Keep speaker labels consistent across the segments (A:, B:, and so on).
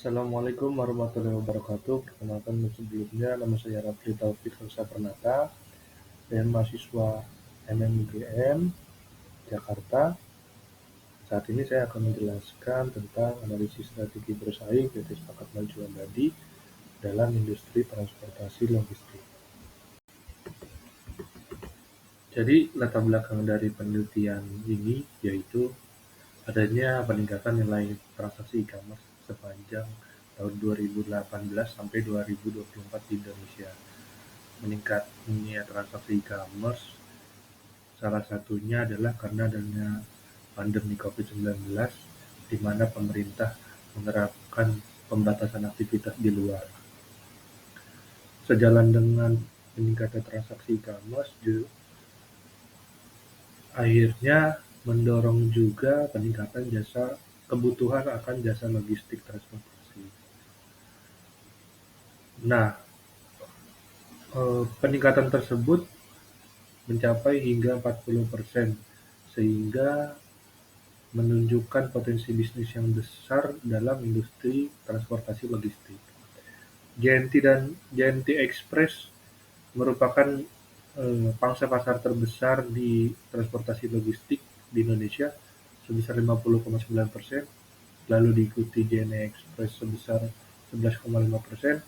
A: Assalamualaikum warahmatullahi wabarakatuh. Perkenalkan sebelumnya, nama saya Rafli Taufik Rosa Pernata, saya mahasiswa MMUGM Jakarta. Saat ini saya akan menjelaskan tentang analisis strategi bersaing PT Sepakat Maju Abadi dalam industri transportasi logistik. Jadi latar belakang dari penelitian ini yaitu adanya peningkatan nilai transaksi e-commerce sepanjang tahun 2018 sampai 2024 di Indonesia. Meningkatnya transaksi e-commerce salah satunya adalah karena adanya pandemi COVID-19, di mana pemerintah menerapkan pembatasan aktivitas di luar. Sejalan dengan meningkatnya transaksi e-commerce, akhirnya mendorong juga peningkatan kebutuhan akan jasa logistik transportasi. Nah, peningkatan tersebut mencapai hingga 40%, sehingga menunjukkan potensi bisnis yang besar dalam industri transportasi logistik. JNT Express merupakan pangsa pasar terbesar di transportasi logistik di Indonesia sebesar 50,9%, lalu diikuti JNE Express sebesar 11,5%,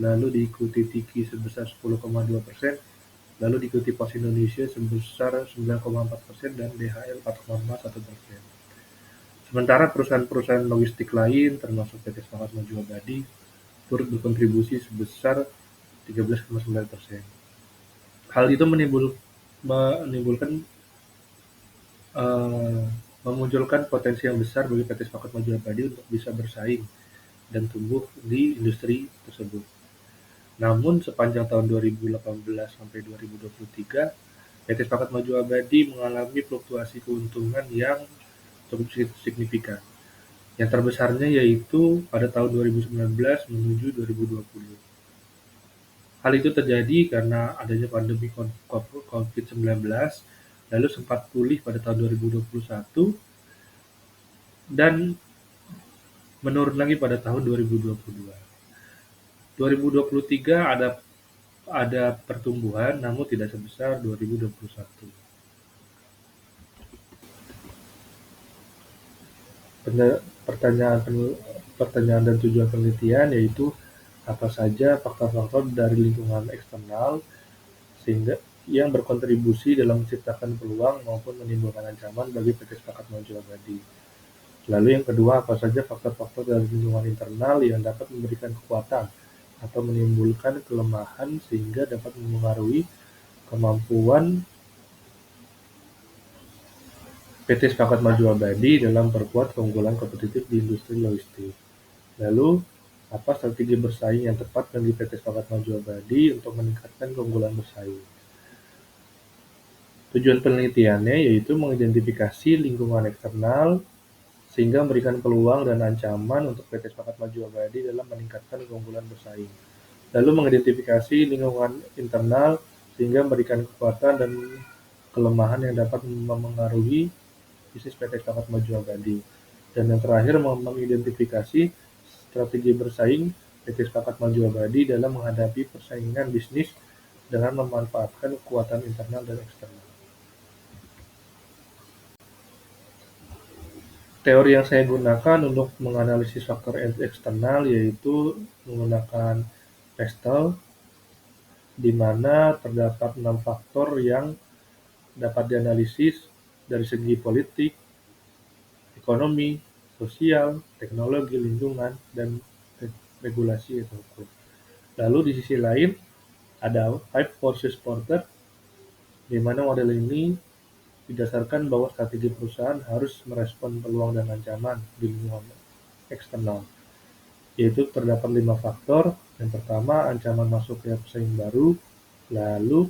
A: lalu diikuti Tiki sebesar 10,2%, lalu diikuti Pos Indonesia sebesar 9,4% dan DHL 4,1%. Sementara perusahaan-perusahaan logistik lain termasuk PT Sepakat Maju Abadi turut berkontribusi sebesar 13,9%. Hal itu menimbulkan uh, memunculkan potensi yang besar bagi PT Sepakat Maju Abadi untuk bisa bersaing dan tumbuh di industri tersebut. Namun sepanjang tahun 2018 sampai 2023, PT Sepakat Maju Abadi mengalami fluktuasi keuntungan yang cukup signifikan. Yang terbesarnya yaitu pada tahun 2019 menuju 2020. Hal itu terjadi karena adanya pandemi COVID-19, lalu sempat pulih pada tahun 2021, dan menurun lagi pada tahun 2022. 2023 ada pertumbuhan namun tidak sebesar 2021. Pertanyaan pertanyaan dan tujuan penelitian yaitu apa saja faktor-faktor dari lingkungan eksternal sehingga yang berkontribusi dalam menciptakan peluang maupun menimbulkan ancaman bagi PT Sepakat Maju Abadi. Lalu yang kedua, apa saja faktor-faktor dari lingkungan internal yang dapat memberikan kekuatan atau menimbulkan kelemahan sehingga dapat mempengaruhi kemampuan PT Sepakat Maju Abadi dalam perkuat keunggulan kompetitif di industri logistik. Lalu, apa strategi bersaing yang tepat bagi PT Sepakat Maju Abadi untuk meningkatkan keunggulan bersaing? Tujuan penelitiannya yaitu mengidentifikasi lingkungan eksternal sehingga memberikan peluang dan ancaman untuk PT Sepakat Maju Abadi dalam meningkatkan keunggulan bersaing. Lalu mengidentifikasi lingkungan internal sehingga memberikan kekuatan dan kelemahan yang dapat mempengaruhi bisnis PT Sepakat Maju Abadi. Dan yang terakhir, mengidentifikasi strategi bersaing PT Sepakat Maju Abadi dalam menghadapi persaingan bisnis dengan memanfaatkan kekuatan internal dan eksternal. Teori yang saya gunakan untuk menganalisis faktor eksternal yaitu menggunakan Pestel, di mana terdapat 6 faktor yang dapat dianalisis dari segi politik, ekonomi, sosial, teknologi, lingkungan, dan regulasi atau hukum. Lalu di sisi lain ada Five Forces Porter, di mana model ini didasarkan bahwa strategi perusahaan harus merespon peluang dan ancaman di lingkungan eksternal, yaitu terdapat 5 faktor. Yang pertama, ancaman masuknya pesaing baru, lalu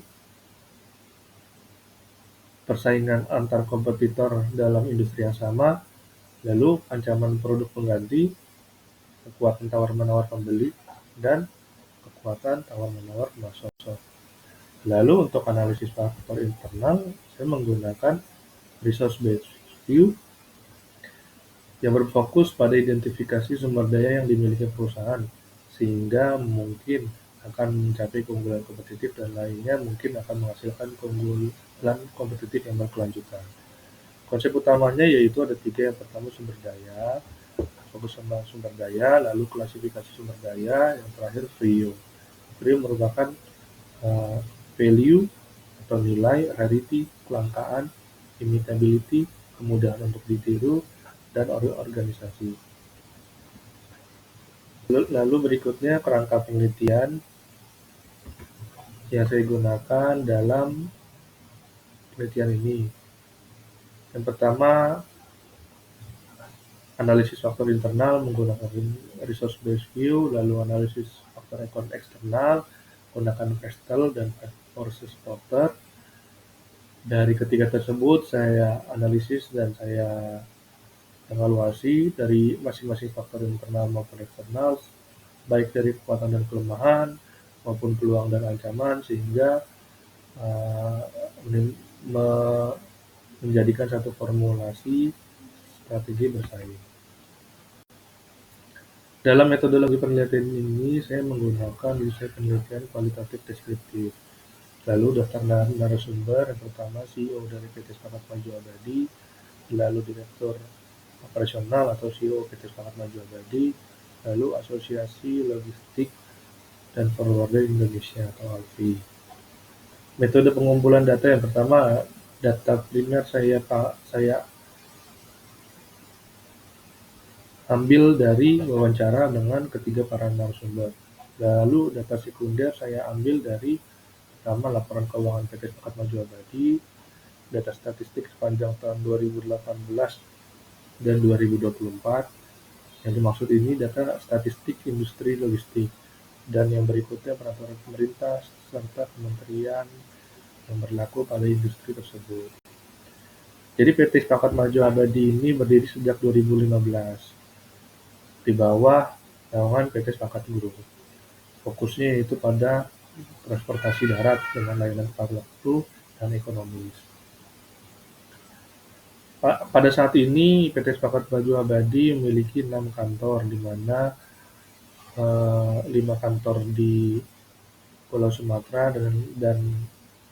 A: persaingan antar kompetitor dalam industri yang sama, lalu ancaman produk pengganti, kekuatan tawar-menawar pembeli, dan kekuatan tawar-menawar pemasok. Lalu untuk analisis faktor internal, saya menggunakan resource based view, yang berfokus pada identifikasi sumber daya yang dimiliki perusahaan, sehingga mungkin akan mencapai keunggulan kompetitif dan lainnya mungkin akan menghasilkan keunggulan kompetitif yang berkelanjutan. Konsep utamanya yaitu ada tiga. Yang pertama sumber daya, fokus sama sumber daya, lalu klasifikasi sumber daya, yang terakhir value. Value merupakan uh, value atau nilai, rarity, kelangkaan, imitability, kemudahan untuk ditiru, dan organisasi. Lalu berikutnya kerangka penelitian yang saya gunakan dalam penelitian ini. Yang pertama, analisis faktor internal menggunakan resource based view, lalu analisis faktor eksternal menggunakan Pestel dan forces Porter. Dari ketiga tersebut saya analisis dan saya evaluasi dari masing-masing faktor internal maupun eksternal, baik dari kekuatan dan kelemahan maupun peluang dan ancaman, sehingga uh, menjadikan satu formulasi strategi bersaing. Dalam metodologi penelitian ini, saya menggunakan desain penelitian kualitatif deskriptif. Lalu daftar narasumber, yang pertama CEO dari PT Sepakat Maju Abadi, lalu Direktur Operasional atau CEO PT Sepakat Maju Abadi, lalu Asosiasi Logistik dan Forwarder Indonesia atau ALFI. Metode pengumpulan data yang pertama, data primer saya ambil dari wawancara dengan ketiga para narasumber. Lalu data sekunder saya ambil dari pertama laporan keuangan PT Sepakat Maju Abadi, data statistik sepanjang tahun 2018 dan 2024. Yang dimaksud ini data statistik industri logistik, dan yang berikutnya peraturan pemerintah serta kementerian yang berlaku pada industri tersebut. Jadi PT Sepakat Maju Abadi ini berdiri sejak 2015 di bawah naungan PT Sepakat Group. Fokusnya yaitu pada transportasi darat dengan layanan tepat waktu dan ekonomis. Pada saat ini PT Sepakat Maju Abadi memiliki 6 kantor, di mana 5 kantor di Pulau Sumatera dan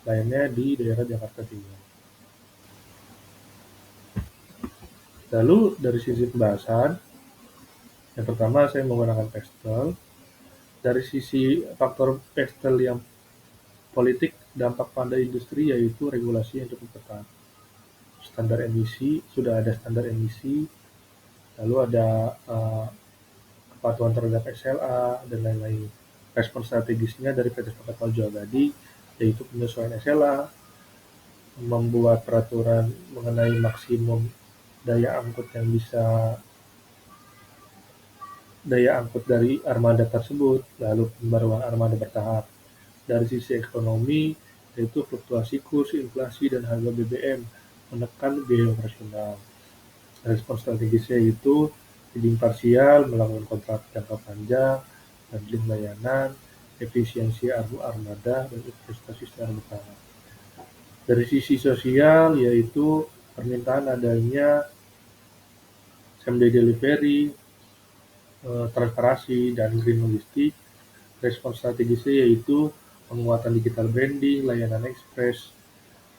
A: lainnya di daerah Jakarta Timur. Lalu dari sisi pembahasan, yang pertama saya menggunakan Pestel. Dari sisi faktor Pestel yang politik, dampak pada industri yaitu regulasi yang cukup ketat. Standar emisi, sudah ada standar emisi, lalu ada kepatuhan terhadap SLA, dan lain-lain. Respon strategisnya dari PT Sepakat Maju Abadi yaitu penyesuaian SLA, membuat peraturan mengenai maksimum daya angkut dari armada tersebut, lalu pembaruan armada bertahap. Dari sisi ekonomi, yaitu fluktuasi kurs, inflasi, dan harga BBM, menekan biaya operasional. Respon strategisnya yaitu bidding parsial, melakukan kontrak jangka panjang, bundling layanan, efisiensi armada, dan investasi secara bertahap. Dari sisi sosial, yaitu permintaan adanya same-day delivery, transparansi, dan green logistik. Respon strategisnya yaitu penguatan digital branding, layanan ekspres,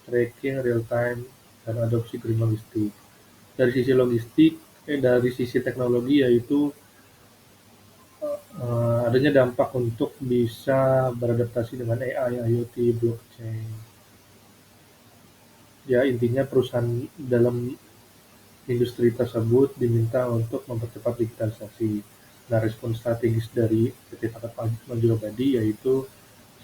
A: tracking real time, dan adopsi green logistik. Dari sisi teknologi yaitu adanya dampak untuk bisa beradaptasi dengan AI, IoT, blockchain. Ya, intinya perusahaan dalam industri tersebut diminta untuk mempercepat digitalisasi. Nah, respon strategis dari PT Sepakat Maju Abadi yaitu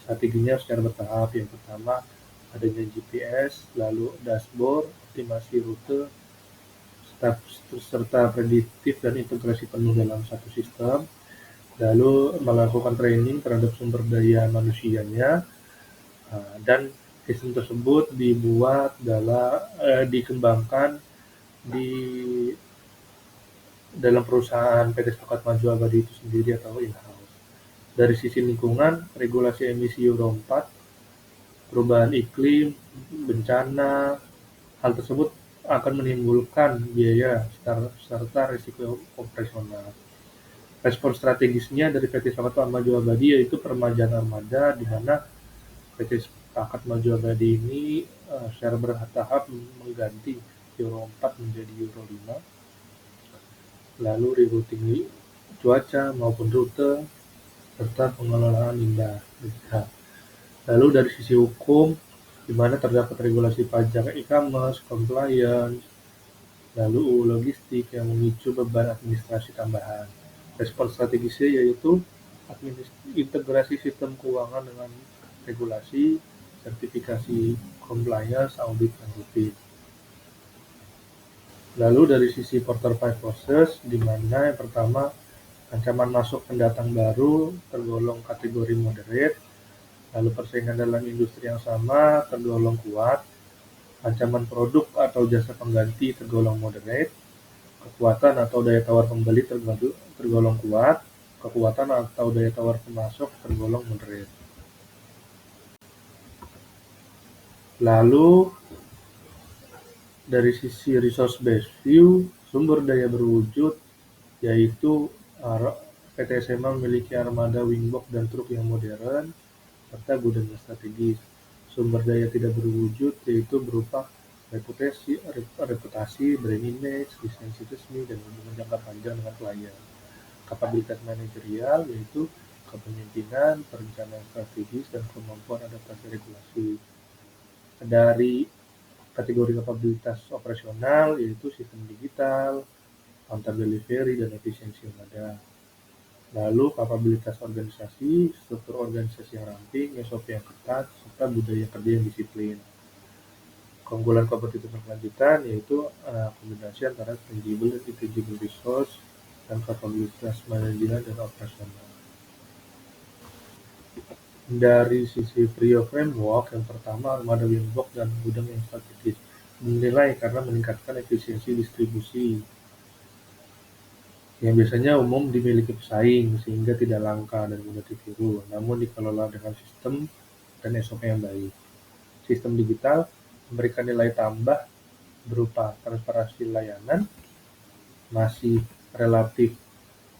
A: strateginya secara bertahap. Yang pertama adanya GPS, lalu dashboard, optimasi rute, serta prediktif dan integrasi penuh dalam satu sistem. Lalu melakukan training terhadap sumber daya manusianya, dan sistem tersebut dikembangkan di dalam perusahaan PT Sepakat Maju Abadi itu sendiri atau in-house. Dari sisi lingkungan, regulasi emisi Euro 4, perubahan iklim, bencana, hal tersebut akan menimbulkan biaya serta risiko operasional. Respon strategisnya dari PT Sepakat Maju Abadi yaitu permajaan armada, di mana PT Sepakat Maju Abadi ini secara bertahap mengganti Euro 4 menjadi Euro 5, lalu rerouting cuaca maupun rute, serta pengelolaan limbah. Lalu dari sisi hukum, di mana terdapat regulasi pajak e-commerce, compliance, lalu logistik yang memicu beban administrasi tambahan. Respon strategisnya yaitu integrasi sistem keuangan dengan regulasi, sertifikasi compliance, audit, dan rutin. Lalu dari sisi quarter 5 process, di mana yang pertama, ancaman masuk pendatang baru tergolong kategori moderate, lalu persaingan dalam industri yang sama tergolong kuat, ancaman produk atau jasa pengganti tergolong moderate, kekuatan atau daya tawar pembeli tergolong kuat, kekuatan atau daya tawar pemasok tergolong moderate. Lalu dari sisi resource based view, sumber daya berwujud yaitu PT SMA memiliki armada wingbox dan truk yang modern serta gudang yang strategis. Sumber daya tidak berwujud yaitu berupa reputasi, brand image, lisensi resmi, dan hubungan jangka panjang dengan klien. Kapabilitas manajerial yaitu kepemimpinan, perencanaan strategis, dan kemampuan adaptasi regulasi. Dari kategori kapabilitas operasional yaitu sistem digital, counter delivery, dan efisiensi yang ada. Lalu kapabilitas organisasi, struktur organisasi yang ramping, SOP yang ketat, serta budaya kerja yang disiplin. Keunggulan kompetitif berkelanjutan yaitu kombinasi antara tangible resource dan kapabilitas manajemen dan operasional. Dari sisi Prio Framework, yang pertama armada wingbox dan gudang yang strategis dinilai karena meningkatkan efisiensi distribusi yang biasanya umum dimiliki pesaing sehingga tidak langka dan mudah ditiru, namun dikelola dengan sistem dan SOP yang baik. Sistem digital memberikan nilai tambah berupa transparansi layanan, masih relatif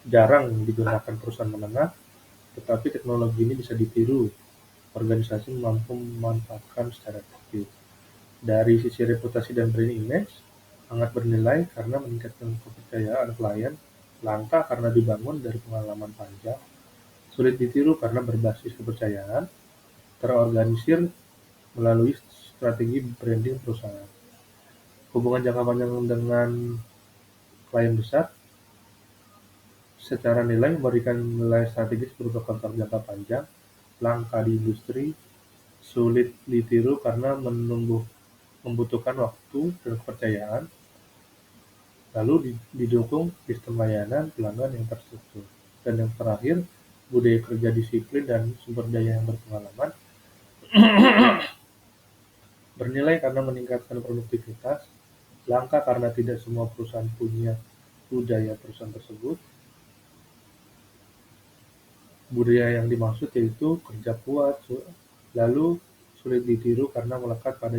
A: jarang digunakan perusahaan menengah, tetapi teknologi ini bisa ditiru. Organisasi mampu memanfaatkan secara efektif. Dari sisi reputasi dan brand image, sangat bernilai karena meningkatkan kepercayaan klien, langka karena dibangun dari pengalaman panjang, sulit ditiru karena berbasis kepercayaan, terorganisir melalui strategi branding perusahaan. Hubungan jangka panjang dengan klien besar, secara nilai memberikan nilai strategis berupa kontrak jangka panjang, langka di industri, sulit ditiru karena membutuhkan waktu dan kepercayaan, lalu didukung sistem layanan pelanggan yang terstruktur. Dan yang terakhir, budaya kerja disiplin dan sumber daya yang berpengalaman bernilai karena meningkatkan produktivitas, langka karena tidak semua perusahaan punya budaya perusahaan tersebut. Budaya yang dimaksud yaitu kerja kuat, lalu sulit ditiru karena melekat pada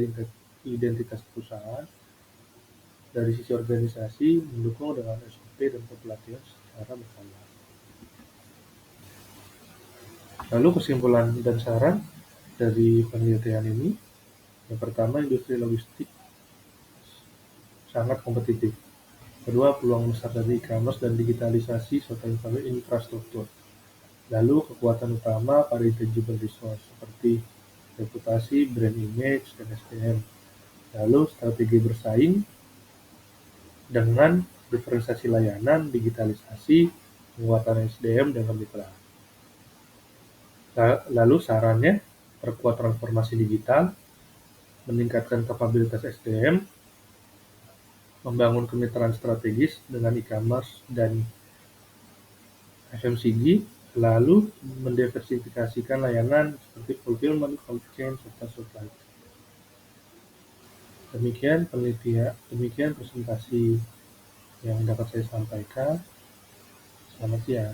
A: identitas perusahaan. Dari sisi organisasi, mendukung dengan SOP dan pelatihan secara berkala. Lalu kesimpulan dan saran dari penelitian ini, yang pertama, industri logistik sangat kompetitif. Kedua, peluang besar dari e-commerce dan digitalisasi serta infrastruktur. Lalu kekuatan utama pada intangible resource seperti reputasi, brand image, dan SDM. Lalu strategi bersaing dengan diferensiasi layanan, digitalisasi, penguatan SDM, dan kemitraan. Lalu sarannya, perkuat transformasi digital, meningkatkan kapabilitas SDM, membangun kemitraan strategis dengan e-commerce dan FMCG, lalu mendiversifikasikan layanan seperti fulfillment, cold chain, serta supply chain. Demikian presentasi yang dapat saya sampaikan. Selamat siang.